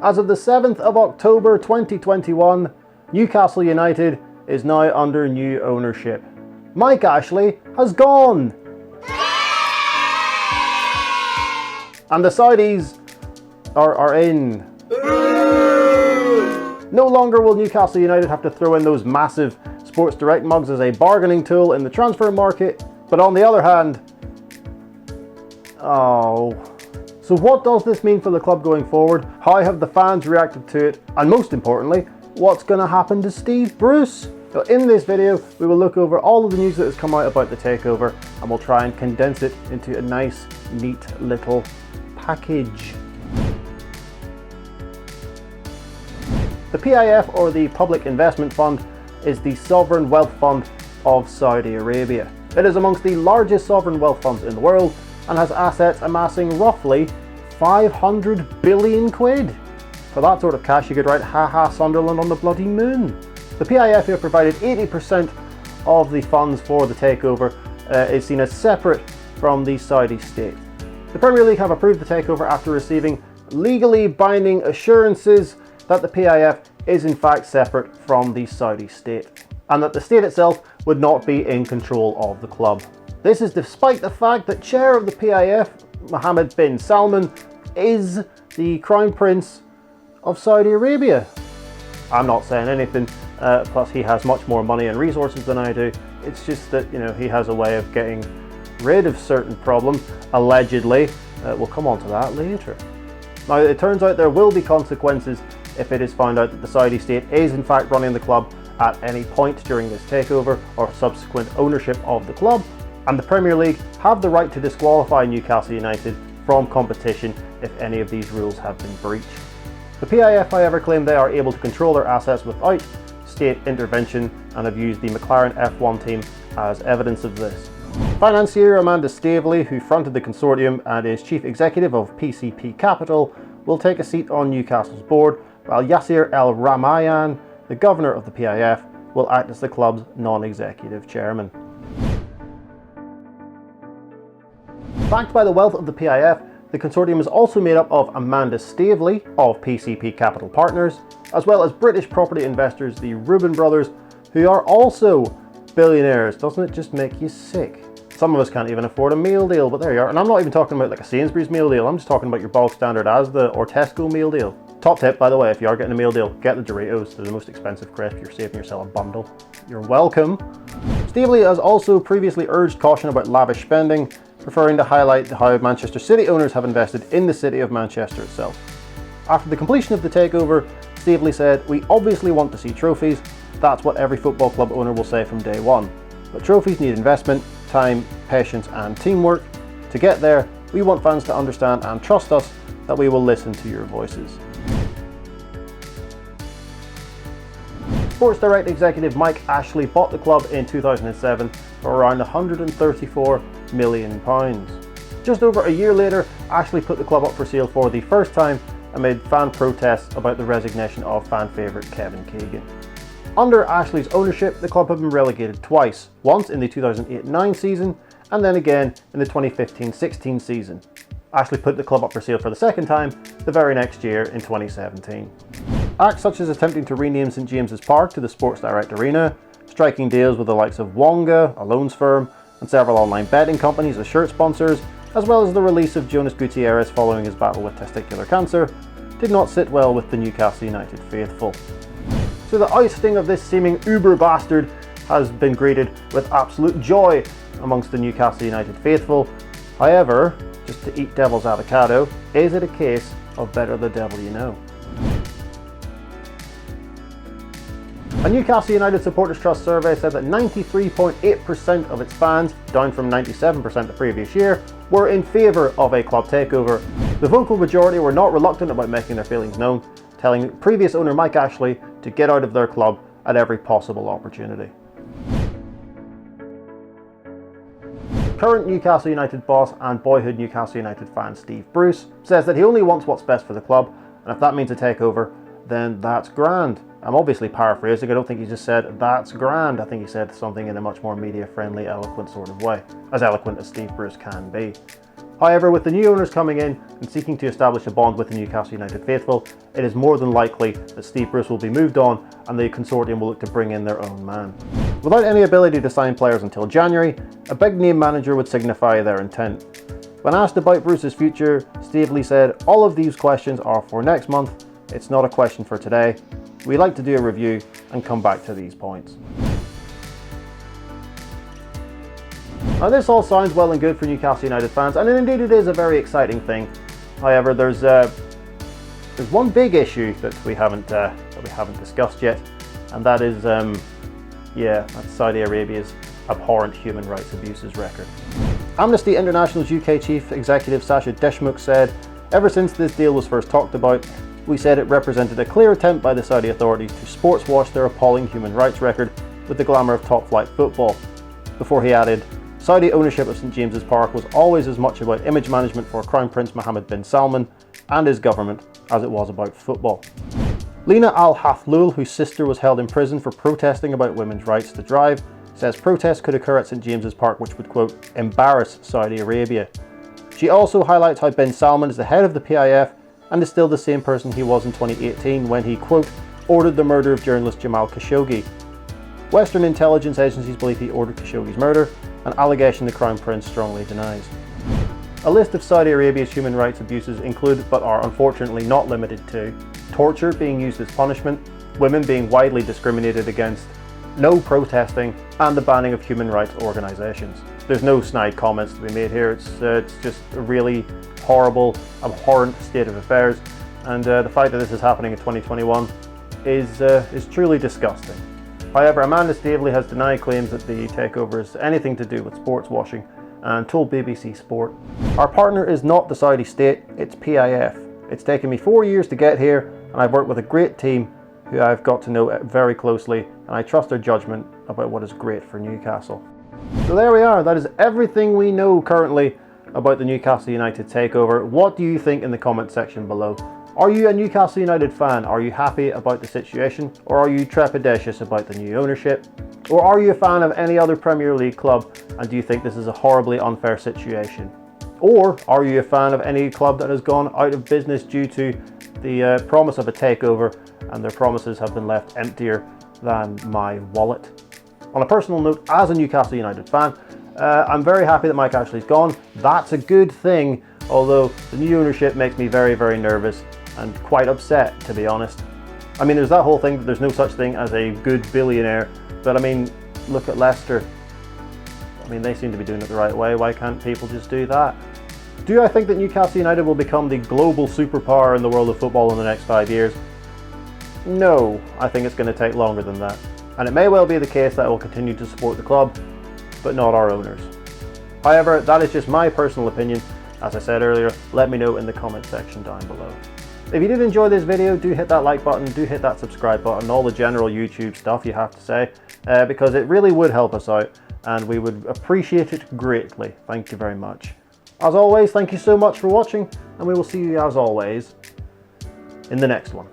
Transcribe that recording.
As of the 7th of October 2021, Newcastle United is now under new ownership. Mike Ashley has gone! And the Saudis are in. No longer will Newcastle United have to throw in those massive Sports Direct mugs as a bargaining tool in the transfer market, but on the other hand, so what does this mean for the club going forward? How have the fans reacted to it? And most importantly, what's going to happen to Steve Bruce? So in this video, we will look over all of the news that has come out about the takeover, and we'll try and condense it into a nice, neat little package. The PIF, or the Public Investment Fund, is the sovereign wealth fund of Saudi Arabia. It is amongst the largest sovereign wealth funds in the world and has assets amassing roughly 500 billion quid. For that sort of cash, you could write "Ha Sunderland" on the bloody moon. The PIF, who have provided 80% of the funds for the takeover, is seen as separate from the Saudi state. The Premier League have approved the takeover after receiving legally binding assurances that the PIF is in fact separate from the Saudi state, and that the state itself would not be in control of the club. This is despite the fact that chair of the PIF, Mohammed bin Salman, is the Crown Prince of Saudi Arabia. I'm not saying anything, plus he has much more money and resources than I do. It's just that, he has a way of getting rid of certain problems, allegedly. We'll come on to that later. Now, it turns out there will be consequences if it is found out that the Saudi state is in fact running the club at any point during this takeover or subsequent ownership of the club, and the Premier League have the right to disqualify Newcastle United from competition if any of these rules have been breached. The PIF, however, claim they are able to control their assets without state intervention and have used the McLaren F1 team as evidence of this. Financier Amanda Staveley, who fronted the consortium and is chief executive of PCP Capital, will take a seat on Newcastle's board, while Yasser El Ramayan, the governor of the PIF, will act as the club's non-executive chairman. Backed by the wealth of the PIF, the consortium is also made up of Amanda Staveley of PCP Capital Partners, as well as British property investors, the Reuben brothers, who are also billionaires. Doesn't it just make you sick? Some of us can't even afford a meal deal, but there you are. And I'm not even talking about like a Sainsbury's meal deal. I'm just talking about your bog standard Asda or Tesco meal deal. Top tip, by the way, if you are getting a meal deal, get the Doritos. They're the most expensive crisp. You're saving yourself a bundle. You're welcome. Staveley has also previously urged caution about lavish spending, preferring to highlight how Manchester City owners have invested in the city of Manchester itself. After the completion of the takeover, Staveley said, "We obviously want to see trophies. That's what every football club owner will say from day one. But trophies need investment, time, patience and teamwork. To get there, we want fans to understand and trust us that we will listen to your voices." Sports Direct executive Mike Ashley bought the club in 2007 for around £134 million. Just over a year later, Ashley put the club up for sale for the first time amid fan protests about the resignation of fan favourite Kevin Keegan. Under Ashley's ownership, the club had been relegated twice, once in the 2008-09 season and then again in the 2015-16 season. Ashley put the club up for sale for the second time the very next year in 2017. Acts such as attempting to rename St James's Park to the Sports Direct Arena, striking deals with the likes of Wonga, a loans firm, and several online betting companies as shirt sponsors, as well as the release of Jonas Gutierrez following his battle with testicular cancer, did not sit well with the Newcastle United faithful. So the ousting of this seeming uber bastard has been greeted with absolute joy amongst the Newcastle United faithful. However, just to eat devil's avocado, is it a case of better the devil you know? A Newcastle United Supporters Trust survey said that 93.8% of its fans, down from 97% the previous year, were in favour of a club takeover. The vocal majority were not reluctant about making their feelings known, telling previous owner Mike Ashley to get out of their club at every possible opportunity. Current Newcastle United boss and boyhood Newcastle United fan Steve Bruce says that he only wants what's best for the club, and if that means a takeover, then that's grand. I'm obviously paraphrasing. I don't think he just said that's grand. I think he said something in a much more media friendly, eloquent sort of way, as eloquent as Steve Bruce can be. However, with the new owners coming in and seeking to establish a bond with the Newcastle United faithful, it is more than likely that Steve Bruce will be moved on and the consortium will look to bring in their own man. Without any ability to sign players until January, a big name manager would signify their intent. When asked about Bruce's future, Stavely said, "All of these questions are for next month. It's not a question for today. We like to do a review and come back to these points." Now this all sounds well and good for Newcastle United fans, and indeed it is a very exciting thing. However, there's one big issue that we haven't discussed yet, and that is that's Saudi Arabia's abhorrent human rights abuses record. Amnesty International's UK Chief Executive Sasha Deshmukh said, "Ever since this deal was first talked about, we said it represented a clear attempt by the Saudi authorities to sports wash their appalling human rights record with the glamour of top-flight football." Before he added, "Saudi ownership of St James's Park was always as much about image management for Crown Prince Mohammed bin Salman and his government as it was about football." Lena Al-Hathlul, whose sister was held in prison for protesting about women's rights to drive, says protests could occur at St James's Park which would, quote, "embarrass Saudi Arabia." She also highlights how bin Salman is the head of the PIF and is still the same person he was in 2018 when he, quote, "ordered the murder of journalist Jamal Khashoggi." Western intelligence agencies believe he ordered Khashoggi's murder, an allegation the Crown Prince strongly denies. A list of Saudi Arabia's human rights abuses include, but are unfortunately not limited to, torture being used as punishment, women being widely discriminated against, no protesting, and the banning of human rights organisations. There's no snide comments to be made here. It's just a really horrible, abhorrent state of affairs, and the fact that this is happening in 2021 is truly disgusting. However, Amanda Stavely has denied claims that the takeover is anything to do with sports washing and told BBC Sport, "Our partner is not the Saudi state, it's PIF. It's taken me 4 years to get here, and I've worked with a great team who I've got to know very closely, and I trust their judgment about what is great for Newcastle." So there we are. That is everything we know currently about the Newcastle United takeover. What do you think in the comment section below? Are you a Newcastle United fan? Are you happy about the situation? Or are you trepidatious about the new ownership? Or are you a fan of any other Premier League club and do you think this is a horribly unfair situation? Or are you a fan of any club that has gone out of business due to the promise of a takeover and their promises have been left emptier than my wallet? On a personal note, as a Newcastle United fan, I'm very happy that Mike Ashley's gone. That's a good thing, although the new ownership makes me very, very nervous and quite upset, to be honest. I mean, there's that whole thing that there's no such thing as a good billionaire, but I mean, look at Leicester. I mean, they seem to be doing it the right way. Why can't people just do that? Do I think that Newcastle United will become the global superpower in the world of football in the next 5 years? No, I think it's going to take longer than that. And it may well be the case that I will continue to support the club, but not our owners. However, that is just my personal opinion. As I said earlier, let me know in the comment section down below. If you did enjoy this video, do hit that like button, do hit that subscribe button, all the general YouTube stuff you have to say, because it really would help us out and we would appreciate it greatly. Thank you very much. As always, thank you so much for watching, and we will see you as always in the next one.